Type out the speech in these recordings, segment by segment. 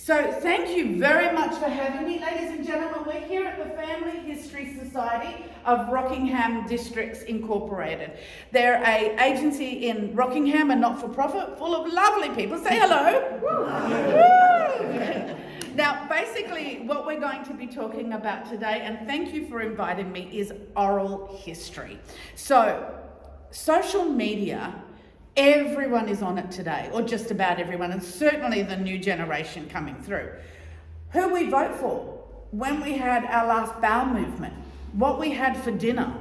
So thank you very much for having me. Ladies and gentlemen, we're here at the Family History Society of Rockingham Districts Incorporated. They're an agency in Rockingham, a not-for-profit, full of lovely people. Say hello. Now, basically, what we're going to be talking about today, and thank you for inviting me, is oral history. So, social media, everyone is on it today, or just about everyone, and certainly the new generation coming through. Who we vote for, when we had our last bowel movement, what we had for dinner,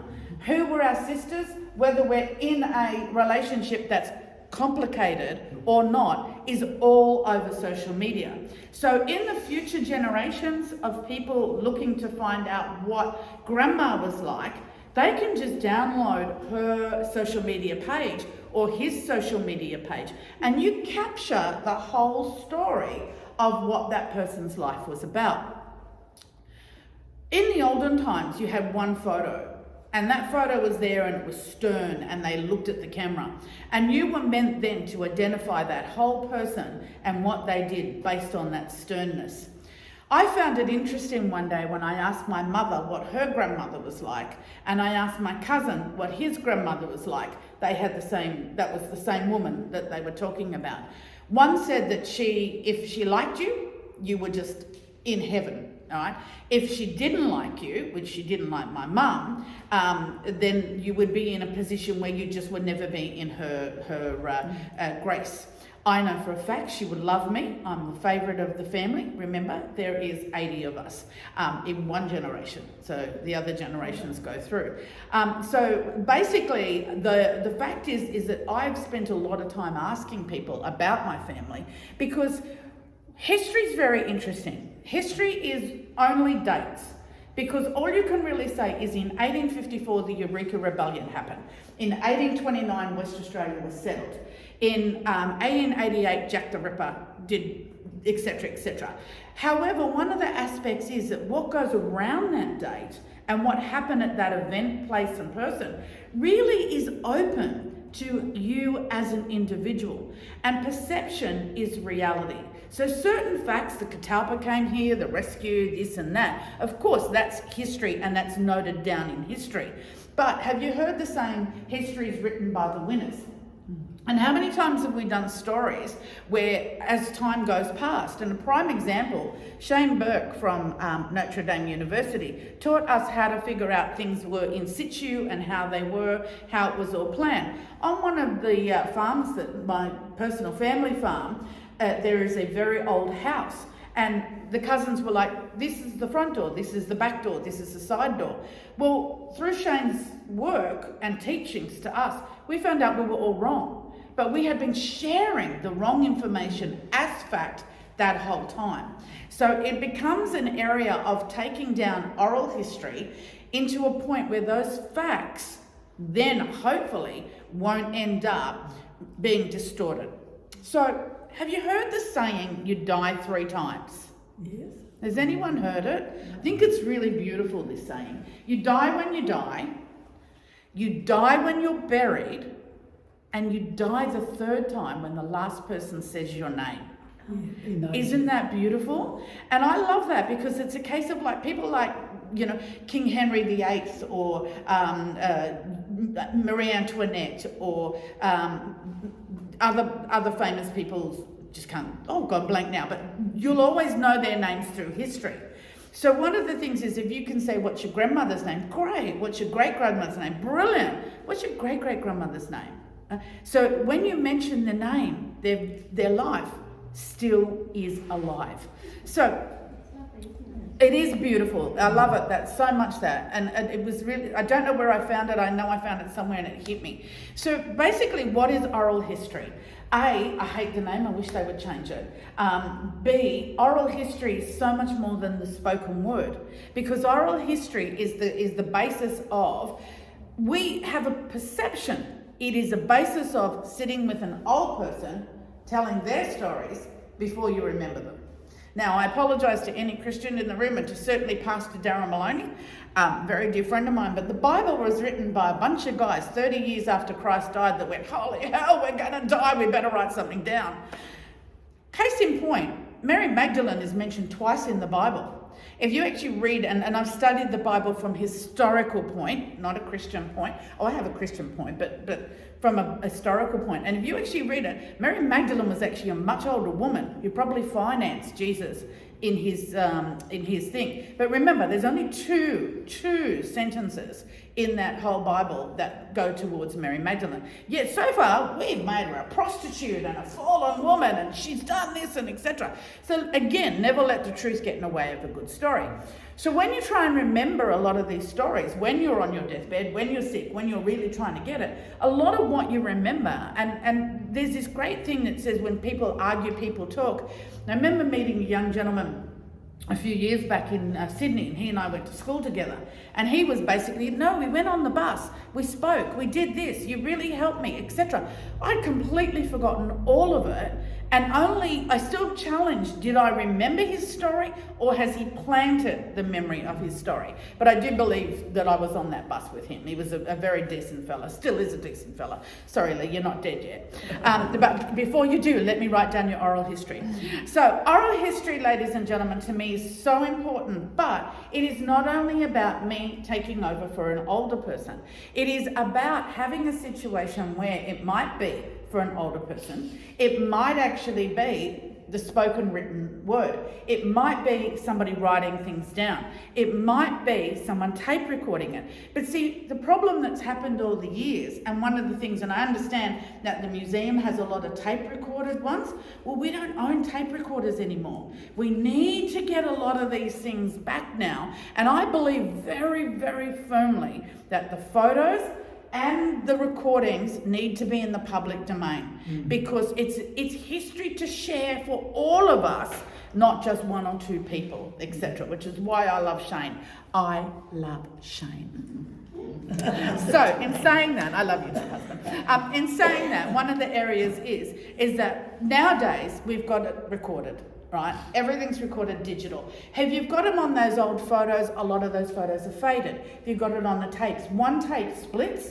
who were our sisters, whether we're in a relationship that's complicated or not, is all over social media. So in the future generations of people looking to find out what grandma was like, they can just download her social media page or his social media page, and you capture the whole story of what that person's life was about. In the olden times, you had one photo, and that photo was there and it was stern and they looked at the camera. And you were meant then to identify that whole person and what they did based on that sternness. I found it interesting one day when I asked my mother what her grandmother was like, and I asked my cousin what his grandmother was like. They had that was the same woman that they were talking about. One said that if she liked you, you were just in heaven. All right. If she didn't like you, which she didn't like my mum, then you would be in a position where you just would never be in her grace. I know for a fact she would love me. I'm the favourite of the family. Remember, there is 80 of us in one generation, so the other generations go through. So basically, the fact is that I've spent a lot of time asking people about my family because history is very interesting. History is only dates, because all you can really say is in 1854 the Eureka Rebellion happened. In 1829 West Australia was settled. In 1888 Jack the Ripper did, etc., etc. However, one of the aspects is that what goes around that date and what happened at that event, place and person really is open to you as an individual, and perception is reality. So certain facts, the Catalpa came here, the rescue, this and that, of course that's history and that's noted down in history. But have you heard the saying, history is written by the winners? And how many times have we done stories where as time goes past, and a prime example, Shane Burke from Notre Dame University taught us how to figure out things were in situ and how they were, how it was all planned. On one of the farms, that my personal family farm, there is a very old house, and the cousins were like, this is the front door, this is the back door, this is the side door. Well, through Shane's work and teachings to us, we found out we were all wrong, but we had been sharing the wrong information as fact that whole time. So it becomes an area of taking down oral history into a point where those facts then hopefully won't end up being distorted. So have you heard the saying, you die 3 times? Yes. Has anyone heard it? I think it's really beautiful, this saying. You die when you die when you're buried, and you die the 3rd time when the last person says your name. Yeah, isn't that beautiful? And I love that because it's a case of like people like, King Henry VIII or Marie Antoinette or other famous people, just can't, gone blank now, but you'll always know their names through history. So one of the things is, if you can say, what's your grandmother's name? Great. What's your great-grandmother's name? Brilliant. What's your great-great-grandmother's name? So when you mention the name, their life still is alive. So it is beautiful. I love it. That's so much that. And it was really, I don't know where I found it. I know I found it somewhere and it hit me. So basically, what is oral history? A, I hate the name. I wish they would change it. B, oral history is so much more than the spoken word, because oral history is the basis of, we have a perception. It is a basis of sitting with an old person, telling their stories before you remember them. Now, I apologise to any Christian in the room, and to certainly Pastor Darren Maloney, very dear friend of mine, but the Bible was written by a bunch of guys 30 years after Christ died that went, holy hell, we're going to die, we better write something down. Case in point, Mary Magdalene is mentioned twice in the Bible. If you actually read, and I've studied the Bible from historical point, not a Christian point. Oh, I have a Christian point, but from a historical point. And if you actually read it, Mary Magdalene was actually a much older woman who probably financed Jesus in his thing. But remember, there's only two sentences in that whole Bible that go towards Mary Magdalene. Yet so far, we've made her a prostitute and a fallen woman, and she's done this and etc. So again, never let the truth get in the way of a good story. So when you try and remember a lot of these stories, when you're on your deathbed, when you're sick, when you're really trying to get it, a lot of what you remember, and there's this great thing that says when people argue, people talk. I remember meeting a young gentleman a few years back in Sydney, and he and I went to school together, and he was basically, no, we went on the bus, we spoke, we did this, you really helped me, etc. I'd completely forgotten all of it, and I still challenged, did I remember his story, or has he planted the memory of his story? But I do believe that I was on that bus with him. He was a very decent fella, still is a decent fella. Sorry, Lee, you're not dead yet. But before you do, let me write down your oral history. So oral history, ladies and gentlemen, to me is so important, but it is not only about me taking over for an older person. It is about having a situation where it might be for an older person. It might actually be the spoken written word. It might be somebody writing things down. It might be someone tape recording it. But see, the problem that's happened all the years, and one of the things, and I understand that the museum has a lot of tape recorded ones, well, we don't own tape recorders anymore. We need to get a lot of these things back now. And I believe very, very firmly that the photos and the recordings need to be in the public domain, because it's history to share for all of us, not just one or two people, etc. Which is why I love Shane. I love Shane. So in saying that, I love you too, husband. In saying that, one of the areas is that nowadays we've got it recorded. Right? Everything's recorded digital. If you've got them on those old photos, a lot of those photos are faded. If you've got it on the tapes, one tape splits,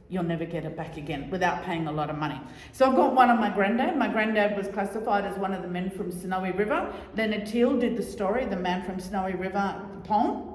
you'll never get it back again without paying a lot of money. So I've got one on my granddad. My granddad was classified as one of the men from Snowy River. Leonard Teal did the story, the man from Snowy River poem.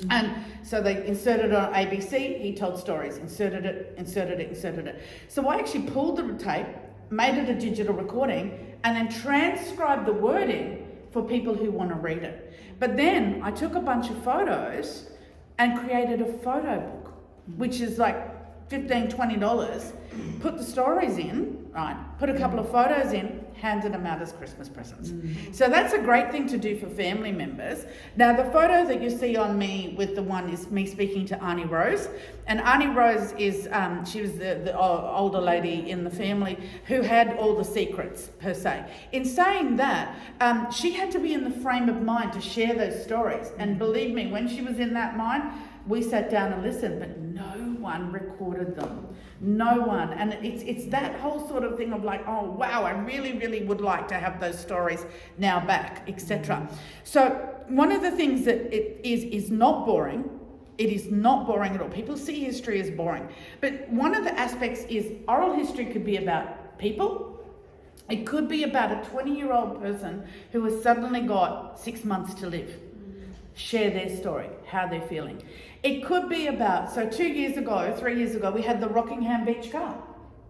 And so they inserted it on ABC, he told stories, inserted it. So I actually pulled the tape, made it a digital recording, and then transcribed the wording for people who want to read it. But then I took a bunch of photos and created a photo book, which is like $15, $20, put the stories in, right, put a couple of photos in, handed them out as Christmas presents. So that's a great thing to do for family members. Now the photo that you see on me with the one is me speaking to Auntie Rose. And Auntie Rose is, she was the older lady in the family who had all the secrets, per se. In saying that, she had to be in the frame of mind to share those stories. And believe me, when she was in that mind, we sat down and listened, but no one recorded them. No one. And it's that whole sort of thing of like, oh wow, I really, really would like to have those stories now back, etc. So one of the things that it is not boring. It is not boring at all. People see history as boring. But one of the aspects is oral history could be about people. It could be about a 20-year-old person who has suddenly got 6 months to live. Share their story, how they're feeling. It could be about, so 3 years ago, we had the Rockingham beach car.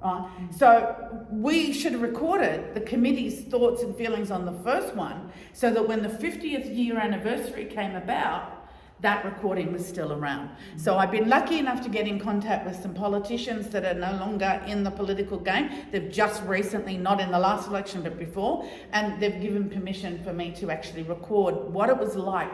Right? So we should have recorded the committee's thoughts and feelings on the first one, so that when the 50th year anniversary came about, that recording was still around. So I've been lucky enough to get in contact with some politicians that are no longer in the political game. They've just recently, not in the last election, but before, and they've given permission for me to actually record what it was like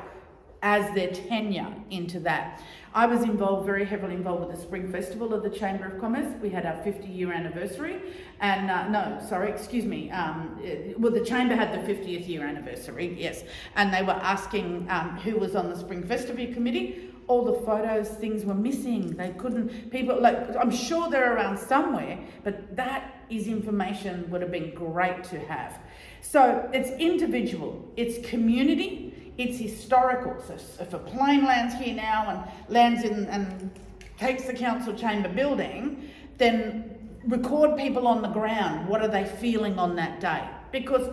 as their tenure into that. I was very heavily involved with the Spring Festival of the Chamber of Commerce. We had our 50-year anniversary, and the Chamber had the 50th year anniversary, yes, and they were asking who was on the Spring Festival Committee. All the photos, things were missing. They couldn't, people, like, I'm sure they're around somewhere, but that is information would have been great to have. So it's individual, it's community, it's historical. So if a plane lands here now and lands in and takes the council chamber building, then record people on the ground. What are they feeling on that day? Because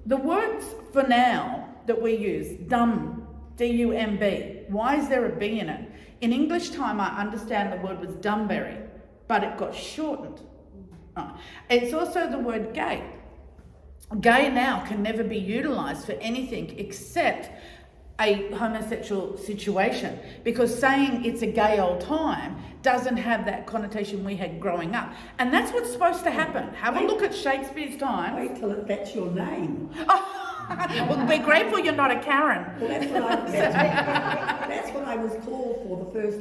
The words for now that we use, dumb, D-U-M-B, why is there a B in it? In English time, I understand the word was Dumberry, but it got shortened. It's also the word gay. Gay now can never be utilised for anything except a homosexual situation, because saying it's a gay old time doesn't have that connotation we had growing up. And that's what's supposed to happen. Have a look at Shakespeare's time. Wait till that's your name. Well, be grateful you're not a Karen. Well, that's what I was called for the first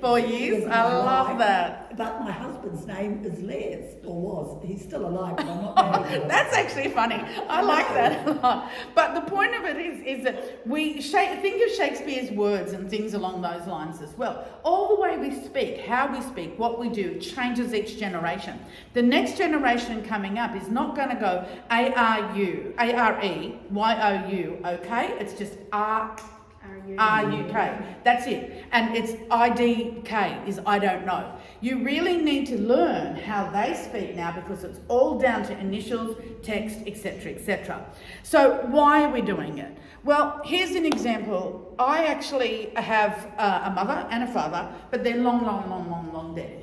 4 years. I love that. But my husband's name is Les, or was. He's still alive, but I'm not married. That's actually funny. I like that a lot. But the point of it is that we think of Shakespeare's words and things along those lines as well. All the way we speak, how we speak, what we do changes each generation. The next generation coming up is not going to go A-R-U, A-R-E, Y-O-U, okay? It's just R-U-K. That's it. And it's I-D-K is I don't know. You really need to learn how they speak now, because it's all down to initials, text, etc., etc. So why are we doing it? Well, here's an example. I actually have a mother and a father, but they're long dead.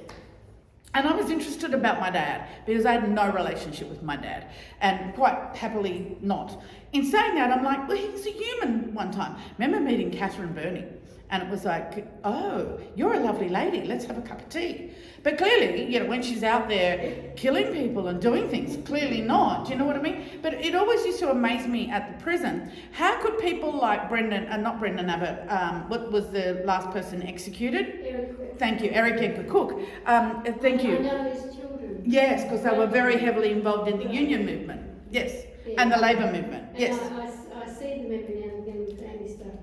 And I was interested about my dad because I had no relationship with my dad, and quite happily not. In saying that, I'm like, well, he's a human one time. Remember meeting Catherine Burney, and it was like, oh, you're a lovely lady, let's have a cup of tea. But clearly, when she's out there killing people and doing things, clearly not, do you know what I mean? But it always used to amaze me at the prison. How could people like not Brendan Abbott, what was the last person executed? Eric. Thank you, Eric Edgar Cook. Thank you. I know his children. Yes, because they were very heavily involved in the union movement. Yes, Yeah. and the labour movement. Yes. And I see them every now and again with family stuff.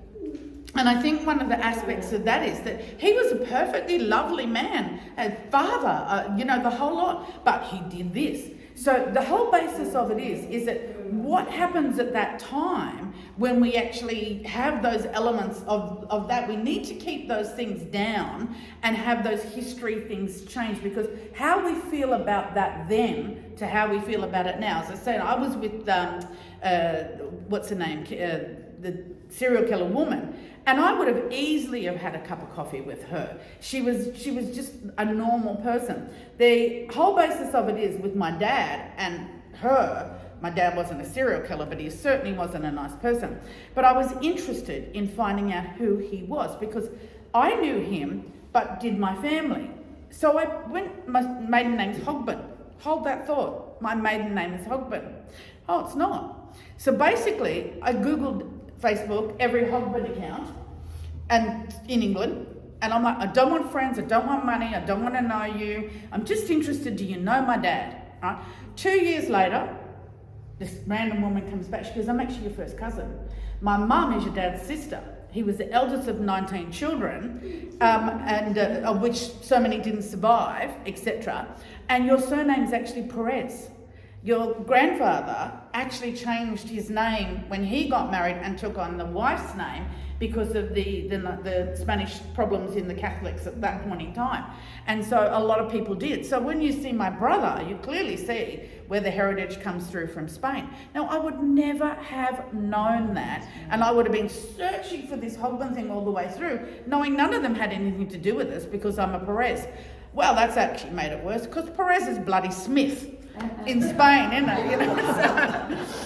And I think one of the aspects of that is that he was a perfectly lovely man, a father, the whole lot, but he did this. So the whole basis of it is that what happens at that time when we actually have those elements of that, we need to keep those things down and have those history things change, because how we feel about that then to how we feel about it now. As I said, I was with, what's her name, the serial killer woman, and I would have easily have had a cup of coffee with her. She was just a normal person. The whole basis of it is with my dad and her. My dad wasn't a serial killer, but he certainly wasn't a nice person. But I was interested in finding out who he was, because I knew him, but did my family. So I went, my maiden name's Hogben. Hold that thought. My maiden name is Hogben. Oh, it's not. So basically, I Googled Facebook, every Hogben account, and in England, and I'm like, I don't want friends, I don't want money, I don't want to know you, I'm just interested, do you know my dad? Right? 2 years later, this random woman comes back, she goes, I'm actually your first cousin. My mum is your dad's sister. He was the eldest of 19 children, and of which so many didn't survive, etc. And your surname's actually Perez. Your grandfather actually changed his name when he got married and took on the wife's name because of the Spanish problems in the Catholics at that point in time. And so a lot of people did. So when you see my brother, you clearly see where the heritage comes through from Spain. Now, I would never have known that, and I would have been searching for this Hogben thing all the way through, knowing none of them had anything to do with this because I'm a Perez. Well, that's actually made it worse, because Perez is bloody Smith in Spain, isn't it? So,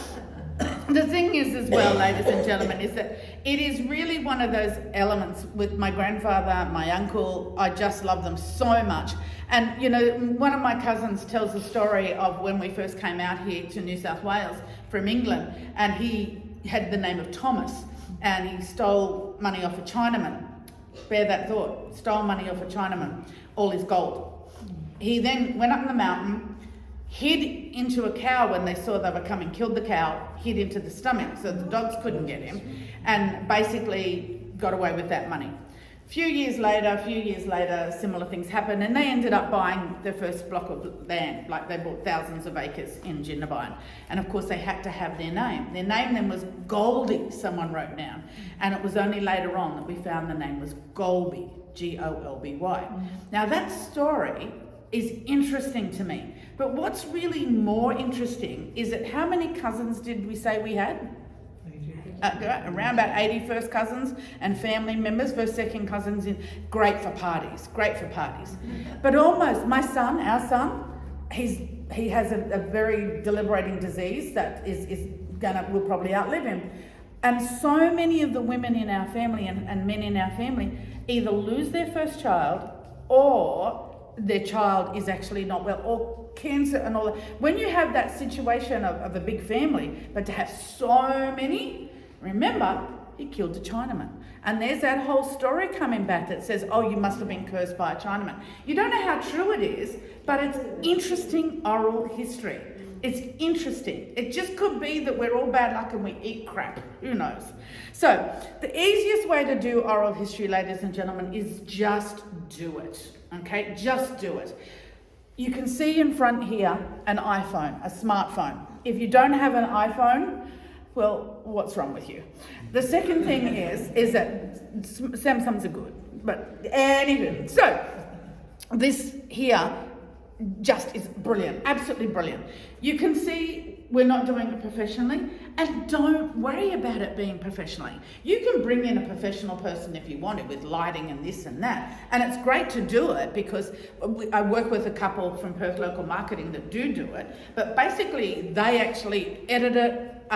the thing is as well, ladies and gentlemen, is that it is really one of those elements with my grandfather, my uncle. I just love them so much. And one of my cousins tells the story of when we first came out here to New South Wales from England, and he had the name of Thomas, and he stole money off a Chinaman. Bear that thought. Stole money off a Chinaman, all his gold. He then went up in the mountain, hid into a cow when they saw they were coming, killed the cow, hid into the stomach so the dogs couldn't get him, and basically got away with that money. A few years later, similar things happened, and they ended up buying their first block of land. Like, they bought thousands of acres in Jindabyne, and of course they had to have their name. Their name then was Goldie, someone wrote down, and it was only later on that we found the name was Golby, Golby. Now that story is interesting to me. But what's really more interesting is that how many cousins did we say we had? Around about 80 first cousins and family members, first, second cousins. Great for parties. But almost, my son, our son, he has a very debilitating disease that will probably outlive him. And so many of the women in our family and men in our family either lose their first child or their child is actually not well, or cancer and all that. When you have that situation of a big family, but to have so many, remember, he killed a Chinaman. And there's that whole story coming back that says, oh, you must have been cursed by a Chinaman. You don't know how true it is, but it's interesting oral history. It's interesting. It just could be that we're all bad luck and we eat crap. Who knows? So the easiest way to do oral history, ladies and gentlemen, is just do it. Okay? Just do it. You can see in front here an iPhone, a smartphone. If you don't have an iPhone, well, what's wrong with you? The second thing is that Samsungs are good. But anyway, so this here just is brilliant, absolutely brilliant. You can see we're not doing it professionally, and don't worry about it being professionally. You can bring in a professional person if you want it with lighting and this and that, and it's great to do it because I work with a couple from Perth Local Marketing that do it, but basically they actually edit it,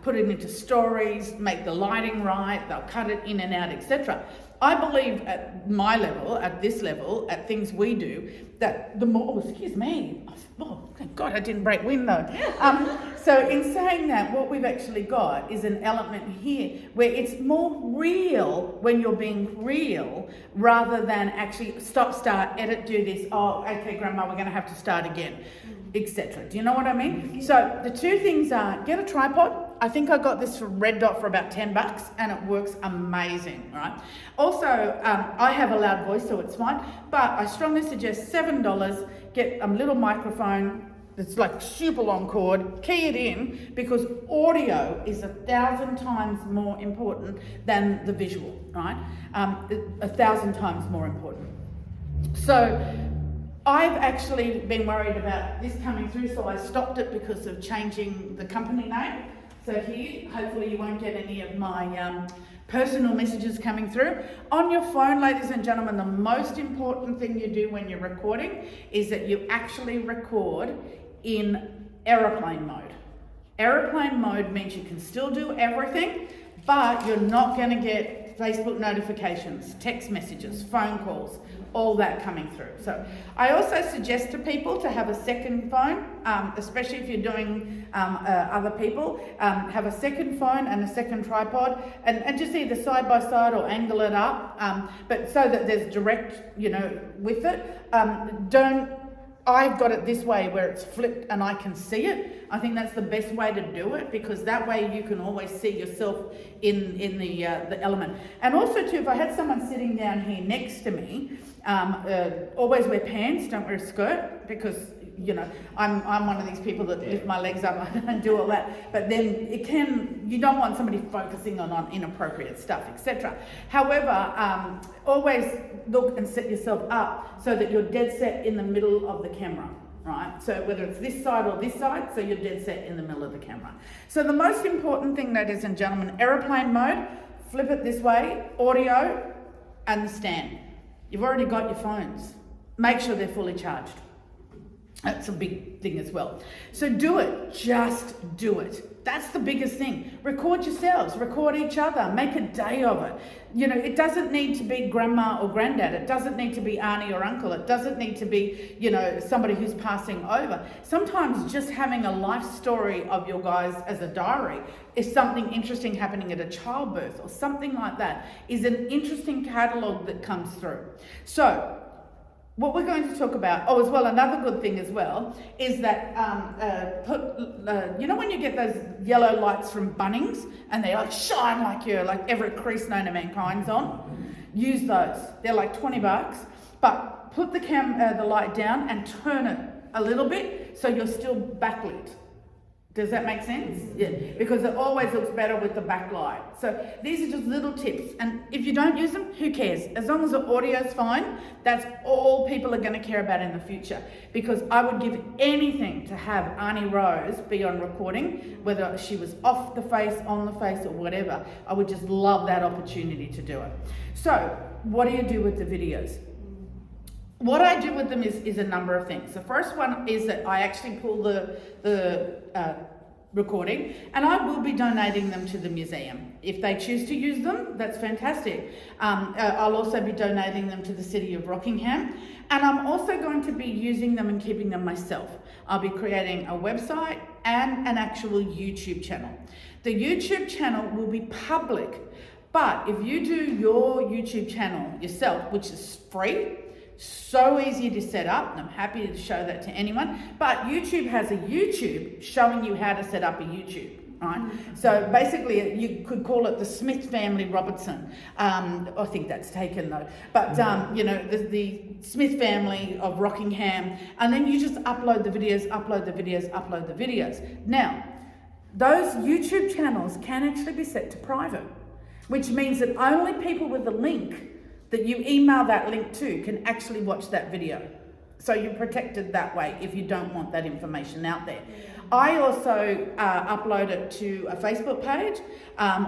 put it into stories, make the lighting right, they'll cut it in and out, etc. I believe at my level, at this level, at things we do, that the more, excuse me, thank God I didn't break window. So in saying that, what we've actually got is an element here where it's more real when you're being real rather than actually stop, start, edit, do this, oh, okay, Grandma, we're going to have to start again, etc. Do you know what I mean? So the two things are, get a tripod. I think I got this from Red Dot for about $10 and it works amazing, right? Also, I have a loud voice, so it's fine, but I strongly suggest $7, get a little microphone that's like super long cord, key it in, because audio is 1,000 times more important than the visual, right? 1,000 times more important. So I've actually been worried about this coming through, so I stopped it because of changing the company name. So here, hopefully you won't get any of my personal messages coming through. On your phone, ladies and gentlemen, the most important thing you do when you're recording is that you actually record in aeroplane mode. Aeroplane mode means you can still do everything, but you're not going to get Facebook notifications, text messages, phone calls, all that coming through. So I also suggest to people to have a second phone, especially if you're doing other people, have a second phone and a second tripod and just either side by side or angle it up, but so that there's direct, with it. I've got it this way where it's flipped and I can see it. I think that's the best way to do it because that way you can always see yourself in the element. And also too, if I had someone sitting down here next to me, always wear pants, don't wear a skirt, because I'm one of these people that lift my legs up and do all that. But then you don't want somebody focusing on inappropriate stuff, etc. However, always look and set yourself up so that you're dead set in the middle of the camera, right? So whether it's this side or this side, so you're dead set in the middle of the camera. So the most important thing, ladies and gentlemen, aeroplane mode, flip it this way, audio, and the stand. You've already got your phones. Make sure they're fully charged. That's a big thing as well. So do it, just do it. That's the biggest thing. Record yourselves, record each other, make a day of it. It doesn't need to be grandma or granddad. It doesn't need to be auntie or uncle. It doesn't need to be, somebody who's passing over. Sometimes just having a life story of your guys as a diary is something interesting happening at a childbirth or something like that is an interesting catalogue that comes through. So, what we're going to talk about, as well, another good thing as well, is that, when you get those yellow lights from Bunnings and they shine like every crease known to mankind's on, use those. They're like $20, but put the light down and turn it a little bit so you're still backlit. Does that make sense? Yeah, because it always looks better with the backlight. So these are just little tips, and if you don't use them, who cares? As long as the audio's fine, that's all people are going to care about in the future. Because I would give anything to have Auntie Rose be on recording, whether she was off the face, on the face, or whatever. I would just love that opportunity to do it. So what do you do with the videos? What I do with them is a number of things. The first one is that I actually pull the recording, and I will be donating them to the museum. If they choose to use them, that's fantastic. I'll also be donating them to the city of Rockingham, and I'm also going to be using them and keeping them myself. I'll be creating a website and an actual YouTube channel. The YouTube channel will be public, but if you do your YouTube channel yourself, which is free, so easy to set up, and I'm happy to show that to anyone, but YouTube has a YouTube showing you how to set up a YouTube, right? So basically you could call it the Smith Family Robertson. I think that's taken though, but you know, the Smith family of Rockingham, and then you just upload the videos, upload the videos, upload the videos. Now, those YouTube channels can actually be set to private, which means that only people with the link that you email that link to can actually watch that video. So you're protected that way if you don't want that information out there. I also upload it to a Facebook page,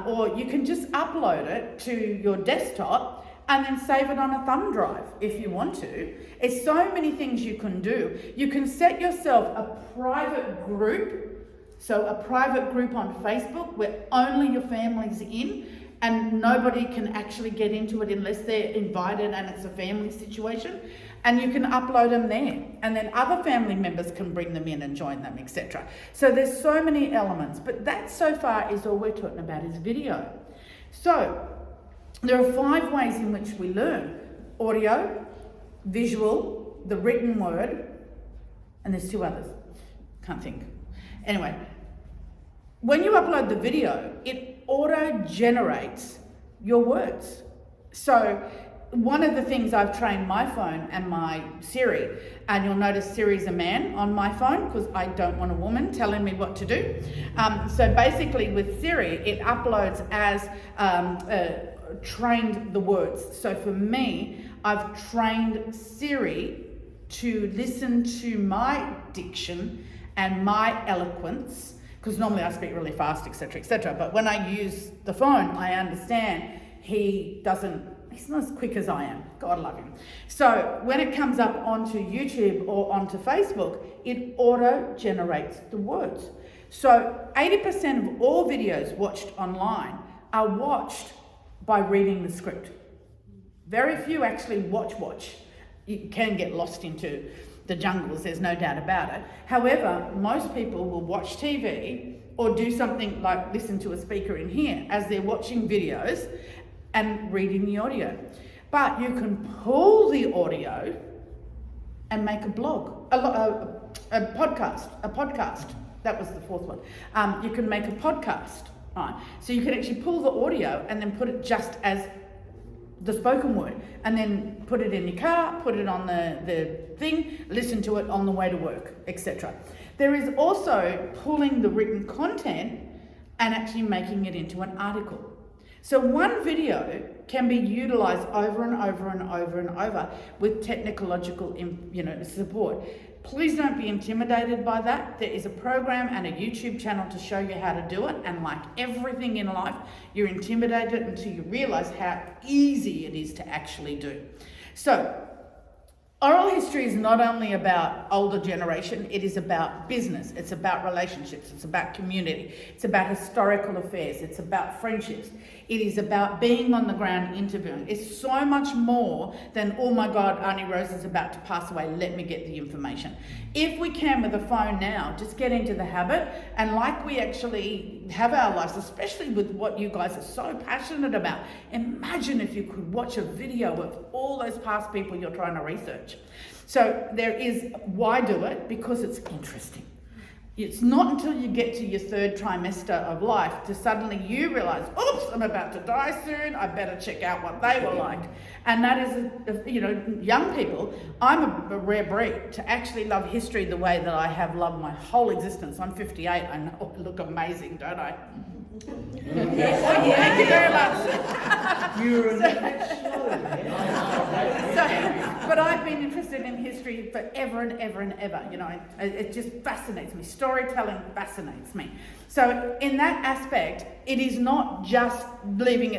or you can just upload it to your desktop and then save it on a thumb drive if you want to. It's so many things you can do. You can set yourself a private group, so a private group on Facebook where only your family's in, and nobody can actually get into it unless they're invited and it's a family situation. And you can upload them there. And then other family members can bring them in and join them, etc. So there's so many elements, but that so far is all we're talking about is video. So there are 5 ways in which we learn: audio, visual, the written word, and there's 2 others. Can't think. Anyway, when you upload the video, it auto-generates your words. So one of the things I've trained my phone and my Siri, and you'll notice Siri's a man on my phone because I don't want a woman telling me what to do. So basically with Siri, it uploads as trained the words. So for me, I've trained Siri to listen to my diction and my eloquence, because normally I speak really fast, etc., etc. But when I use the phone, I understand he's not as quick as I am. God love him. So when it comes up onto YouTube or onto Facebook, it auto-generates the words. So 80% of all videos watched online are watched by reading the script. Very few actually watch. You can get lost into the jungles, there's no doubt about it. However, most people will watch TV or do something like listen to a speaker in here as they're watching videos and reading the audio. But you can pull the audio and make a blog, a podcast. That was the 4th one. You can make a podcast, right? So you can actually pull the audio and then put it just as the spoken word, and then put it in your car, put it on the thing, listen to it on the way to work, etc. There is also pulling the written content and actually making it into an article. So one video can be utilized over and over and over and over with technological, support. Please don't be intimidated by that. There is a program and a YouTube channel to show you how to do it. And like everything in life, you're intimidated until you realize how easy it is to actually do. So oral history is not only about older generation, it is about business, it's about relationships, it's about community, it's about historical affairs, it's about friendships, it is about being on the ground interviewing. It's so much more than, oh my God, Auntie Rose is about to pass away, let me get the information. If we can with a phone now, just get into the habit, and like we actually have our lives, especially with what you guys are so passionate about, imagine if you could watch a video of all those past people you're trying to research. So there is, why do it? Because it's interesting. It's not until you get to your third trimester of life to suddenly you realize, oops, I'm about to die soon. I better check out what they were like. And that is, young people, I'm a rare breed to actually love history the way that I have loved my whole existence. I'm 58. I know I look amazing, don't I? Yes, Thank you very much. You're a bit slow, But I've been interested in history forever and ever and ever. It just fascinates me. Storytelling fascinates me. So in that aspect, it is not just leaving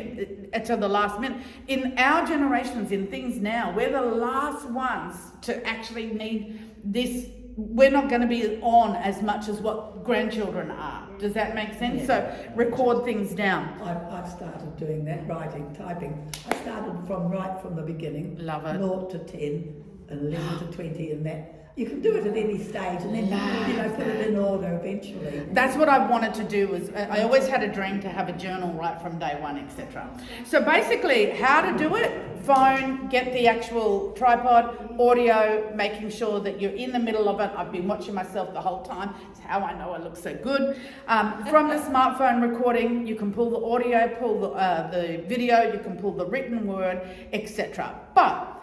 it to the last minute. In our generations, in things now, we're the last ones to actually need this. We're not going to be on as much as what grandchildren are. Does that make sense? Yeah. So record things down. I've started doing that, writing, typing. I started right from the beginning. Love it. 0 to 10, and 11 to 20, and that. You can do it at any stage, and then put it in order eventually. That's what I wanted to do. Was I always had a dream to have a journal right from day one, etc. So basically, how to do it: phone, get the actual tripod, audio, making sure that you're in the middle of it. I've been watching myself the whole time. It's how I know I look so good. From the smartphone recording, you can pull the audio, pull the video, you can pull the written word, etc. But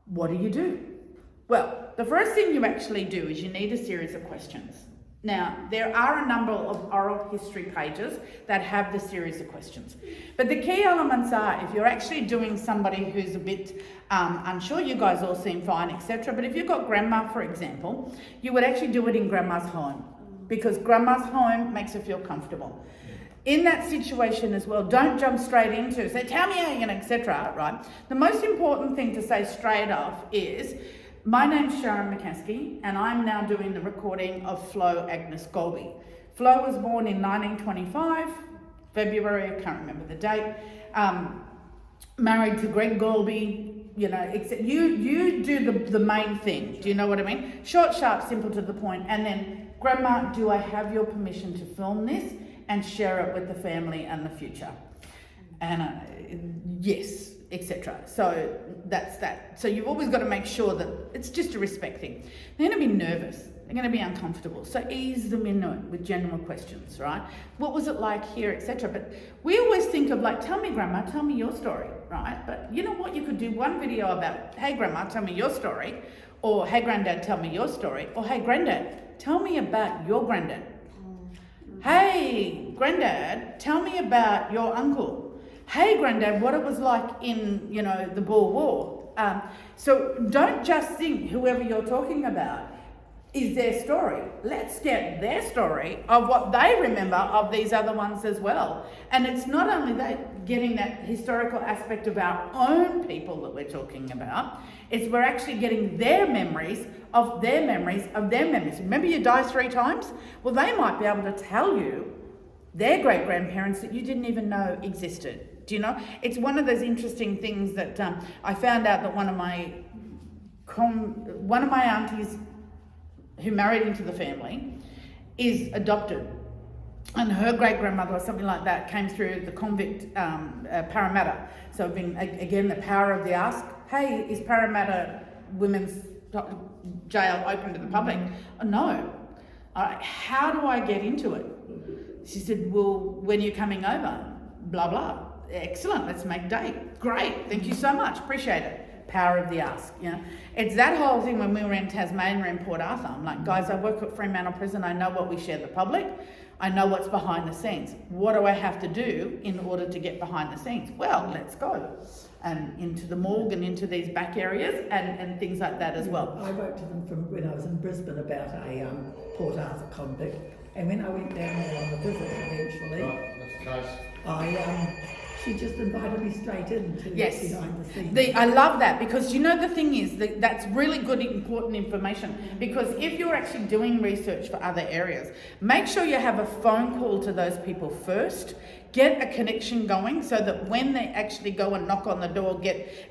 what do? Well, the first thing you actually do is you need a series of questions. Now, there are a number of oral history pages that have the series of questions. But the key elements are, if you're actually doing somebody who's a bit unsure, you guys all seem fine, etc. But if you've got grandma, for example, you would actually do it in grandma's home, because grandma's home makes her feel comfortable. In that situation as well, don't jump straight into, say, tell me how you're going to, etc. Right? The most important thing to say straight off is, my name's Sharon McCaskey, and I'm now doing the recording of Flo Agnes Golby. Flo was born in 1925, February, I can't remember the date, married to Greg Golby, except you do the main thing, do you know what I mean? Short, sharp, simple, to the point, and then, Grandma, do I have your permission to film this and share it with the family and the future? And yes, etc. So that's that. So you've always got to make sure that it's just a respect thing. They're going to be nervous. They're going to be uncomfortable. So ease them into it with general questions, right? What was it like here, etc. But we always think of tell me, Grandma, tell me your story, right? But you know what? You could do one video about, hey, Grandma, tell me your story. Or, hey, Granddad, tell me your story. Or, hey, Granddad, tell me about your granddad. Hey, Granddad, tell me about your uncle. Hey, Granddad, what it was like in, the Boer War. So don't just think whoever you're talking about is their story. Let's get their story of what they remember of these other ones as well. And it's not only that, getting that historical aspect of our own people that we're talking about, it's we're actually getting their memories of their memories of their memories. Remember you die 3 times? Well, they might be able to tell you their great-grandparents that you didn't even know existed. Do you know? It's one of those interesting things that I found out that one of my aunties who married into the family is adopted, and her great-grandmother or something like that came through the convict Parramatta. So being again the power of the ask. Hey, is Parramatta women's jail open to the public? No. All right, how do I get into it? She said, well, when you're coming over, blah blah. Excellent, let's make date. Great, thank you so much, appreciate it. Power of the ask, It's that whole thing when we were in Tasmania in Port Arthur. I'm like, guys, I work at Fremantle Prison, I know what we share the public, I know what's behind the scenes. What do I have to do in order to get behind the scenes? Well, let's go. And into the morgue and into these back areas and things like that as well. I wrote to them from when I was in Brisbane about a Port Arthur convict, and when I went down there on the visit eventually, she just invited me straight in to behind the scenes. I love that, because the thing is that's really good, important information, because if you're actually doing research for other areas, make sure you have a phone call to those people first. Get a connection going so that when they actually go and knock on the door,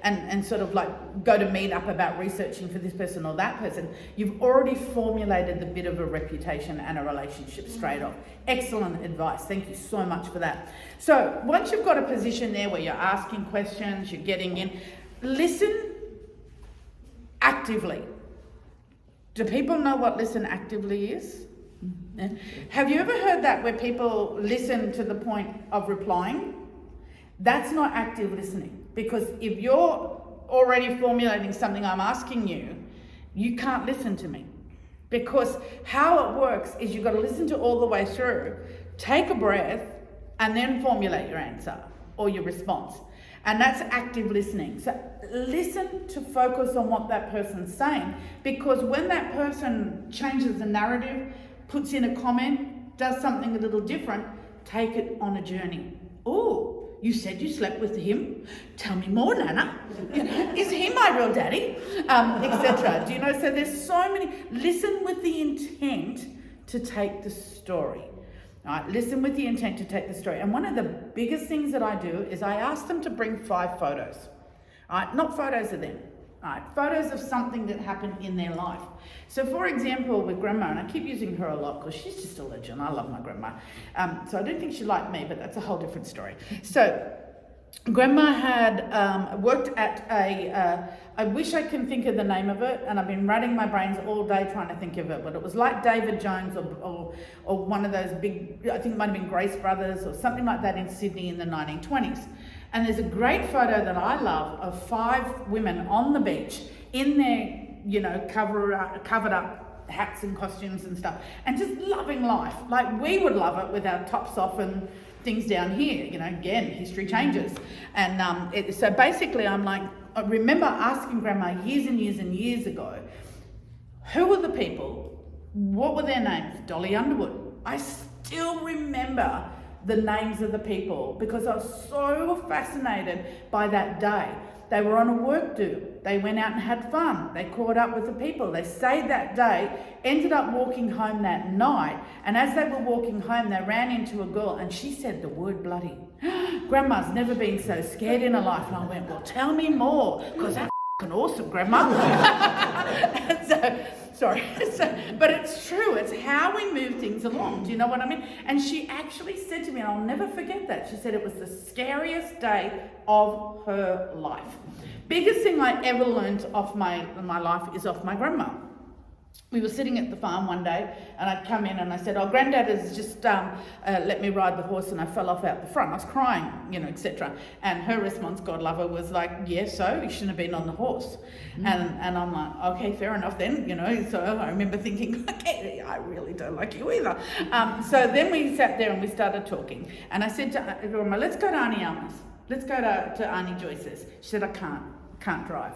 and sort of go to meet up about researching for this person or that person, you've already formulated a bit of a reputation and a relationship straight off. Excellent advice. Thank you so much for that. So once you've got a position there where you're asking questions, you're getting in, listen actively. Do people know what listen actively is? Yeah. Have you ever heard that where people listen to the point of replying? That's not active listening, because if you're already formulating something I'm asking you, you can't listen to me. Because how it works is you've got to listen to all the way through, take a breath, and then formulate your answer or your response. And that's active listening. So listen to focus on what that person's saying, because when that person changes the narrative, puts in a comment, does something a little different, take it on a journey. Oh, you said you slept with him? Tell me more, Nana. Is he my real daddy? Etc. Do you know? So there's so many. Listen with the intent to take the story. All right, listen with the intent to take the story. And one of the biggest things that I do is I ask them to bring 5 photos. All right, not photos of them. All right, photos of something that happened in their life. So for example, with Grandma, and I keep using her a lot because she's just a legend. I love my Grandma. So I don't think she liked me, but that's a whole different story. So Grandma had worked at I wish I can think of the name of it, and I've been racking my brains all day trying to think of it, but it was like David Jones or one of those big, I think it might have been Grace Brothers or something like that in Sydney in the 1920s. And there's a great photo that I love of 5 women on the beach in their, covered up hats and costumes and stuff, and just loving life like we would love it with our tops off and things down here. Again, history changes. And so basically I'm like, I remember asking Grandma years and years and years ago, who were the people? What were their names? Dolly Underwood. I still remember the names of the people because I was so fascinated by that day. They were on a work do. They went out and had fun. They caught up with the people. They stayed that day, ended up walking home that night. And as they were walking home, they ran into a girl and she said the word bloody. Grandma's never been so scared in her life. And I went, well, tell me more, because that's f***ing awesome, Grandma. But it's true. It's how we move things along. Do you know what I mean? And she actually said to me, and I'll never forget that, she said it was the scariest day of her life. Biggest thing I ever learned off my life is off my grandma. We were sitting at the farm one day and I'd come in and I said, Granddad has just let me ride the horse and I fell off out the front. I was crying, etc. And her response, God love her, was like, yeah, so you shouldn't have been on the horse. And I'm like, okay, fair enough then, So I remember thinking, okay, I really don't like you either. So then we sat there and we started talking. And I said to Grandma, let's go to Auntie Alma's. Let's go to Auntie Joyce's. She said, I can't drive.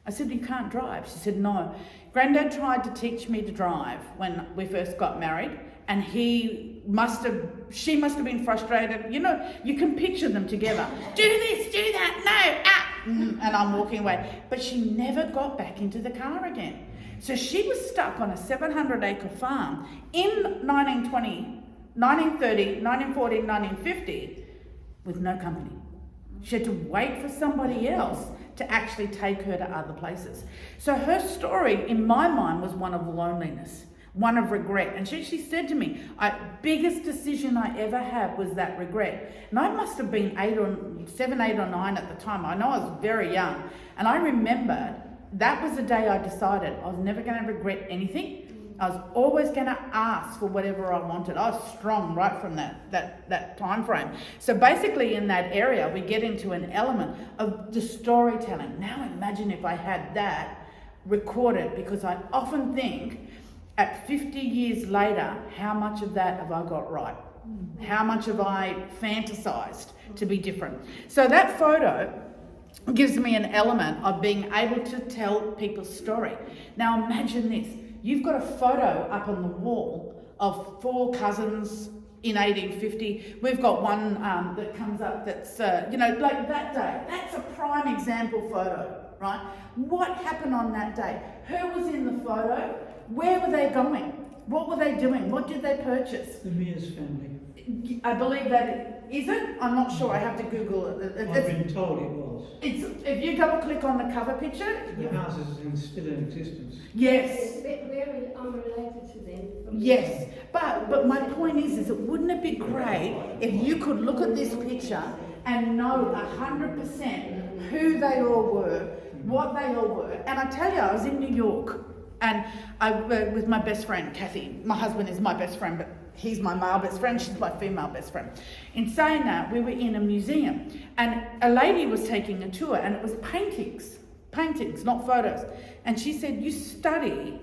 I said, you can't drive? She said, no. Granddad tried to teach me to drive when we first got married, and she must have been frustrated. You can picture them together. Do this, do that, no, and I'm walking away. But she never got back into the car again. So she was stuck on a 700-acre farm in 1920, 1930, 1940, 1950 with no company. She had to wait for somebody else to actually take her to other places. So her story, in my mind, was one of loneliness, one of regret. And she said to me, biggest decision I ever had was that regret. And I must have been 7, 8 or 9 at the time. I know I was very young. And I remember that was the day I decided I was never going to regret anything. I was always going to ask for whatever I wanted. I was strong right from that time frame. So basically in that area, we get into an element of the storytelling. Now imagine if I had that recorded, because I often think at 50 years later, how much of that have I got right? How much have I fantasized to be different? So that photo gives me an element of being able to tell people's story. Now imagine this. You've got a photo up on the wall of 4 cousins in 1850. We've got one that comes up that's, like that day. That's a prime example photo, right? What happened on that day? Who was in the photo? Where were they going? What were they doing? What did they purchase? The Mears family. I believe that is it? I'm not sure. I have to Google it. I've been told it was. If you double click on the cover picture. The house is still in existence. Yes. Very unrelated to them. Yes, but my point is wouldn't it be great if you could look at this picture and know 100% who they all were, what they all were. And I tell you, I was in New York And I with my best friend, Kathy. My husband is my best friend, but he's my male best friend, she's my female best friend. In saying that, we were in a museum and a lady was taking a tour and it was paintings, not photos. And she said, you study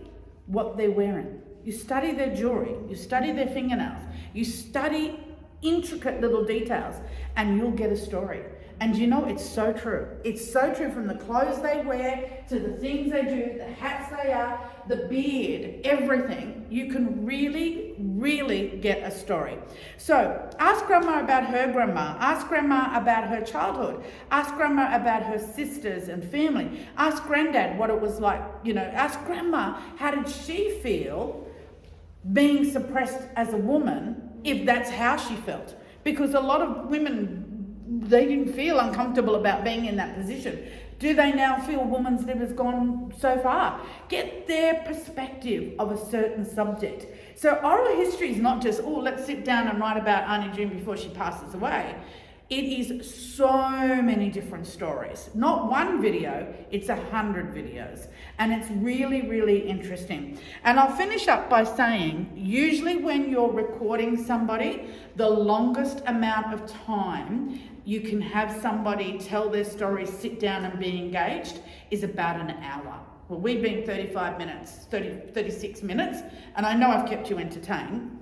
what they're wearing. You study their jewelry, you study their fingernails, you study intricate little details and you'll get a story. And you know, it's so true. It's so true, from the clothes they wear to the things they do, the hats they are, the beard, everything. You can really, really get a story. So ask Grandma about her grandma. Ask Grandma about her childhood. Ask Grandma about her sisters and family. Ask Granddad what it was like, you know. Ask Grandma, how did she feel being suppressed as a woman, if that's how she felt? Because a lot of women, they didn't feel uncomfortable about being in that position. Do they now feel women's lib has gone so far? Get their perspective of a certain subject. So oral history is not just, oh, let's sit down and write about Auntie June before she passes away. It is so many different stories. Not one video, it's 100 videos. And it's really, really interesting. And I'll finish up by saying, usually when you're recording somebody, the longest amount of time you can have somebody tell their story, sit down and be engaged, is about an hour. Well, we've been 35 minutes, 36 minutes, and I know I've kept you entertained.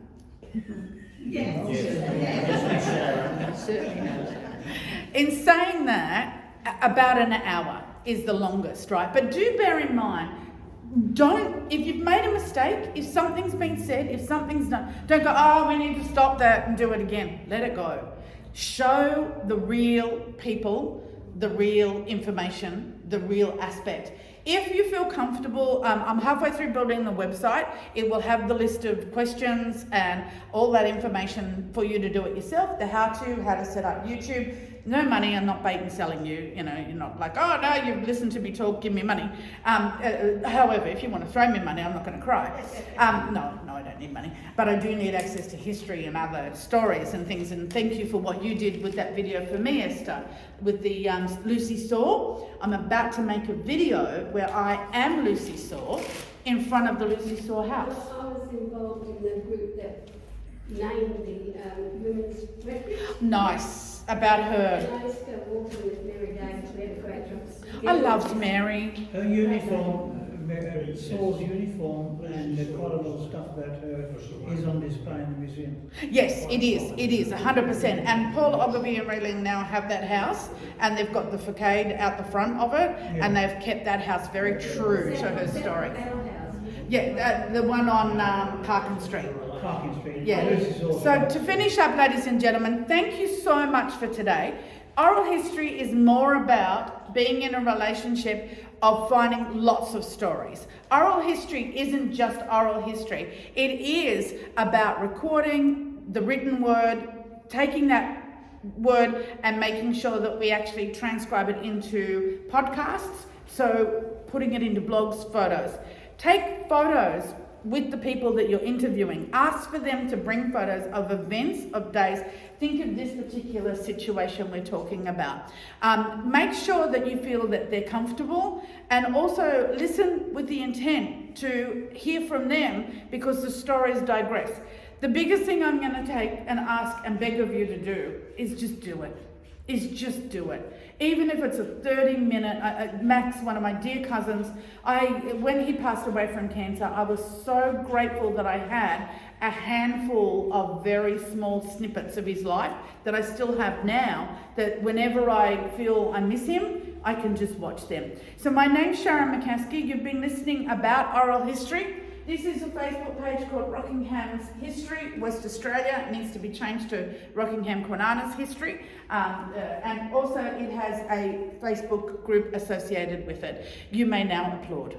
In saying that, about an hour is the longest, right? But do bear in mind, if you've made a mistake, if something's been said, if something's done, don't go, oh, we need to stop that and do it again. Let it go. Show the real people, the real information, the real aspect. If you feel comfortable, I'm halfway through building the website. It will have the list of questions and all that information for you to do it yourself. The how to set up YouTube. No money, I'm not bait and selling you. You know, you're not like, oh no, you've listened to me talk, give me money. However, if you want to throw me money, I'm not going to cry. No, I don't need money. But I do need access to history and other stories and things. And thank you for what you did with that video for me, Esther, with the Lucy Saw. I'm about to make a video where I am Lucy Saw in front of the Lucy Saw house. I was involved in the group that named the women's refuge. Nice. About her. And I used to go walking with Mary Davis. We had a great trip. I loved Mary. Her uniform, Saul's uniform, and quite a lot of stuff about her is on display in the museum. Yes, it is 100%. And Paul Ogilvie and Reeling now have that house, and they've got the facade out the front of it, and they've kept that house very true to her story. Yeah, the one on Parkin Street. Parkin Street. Yeah. So to finish up, ladies and gentlemen, thank you so much for today. Oral history is more about being in a relationship of finding lots of stories. Oral history isn't just oral history. It is about recording the written word, taking that word and making sure that we actually transcribe it into podcasts. So putting it into blogs, photos. Take photos with the people that you're interviewing. Ask for them to bring photos of events, of days. Think of this particular situation we're talking about. Make sure that you feel that they're comfortable, and also listen with the intent to hear from them, because the stories digress. The biggest thing I'm going to take and ask and beg of you to do is just do it. Just do it. Even if it's a 30-minute, Max, one of my dear cousins, when he passed away from cancer, I was so grateful that I had a handful of very small snippets of his life that I still have now, that whenever I feel I miss him, I can just watch them. So my name's Sharon McCaskey. You've been listening about oral history. This is a Facebook page called Rockingham's History, West Australia. It needs to be changed to Rockingham Kwinana's History. And also it has a Facebook group associated with it. You may now applaud.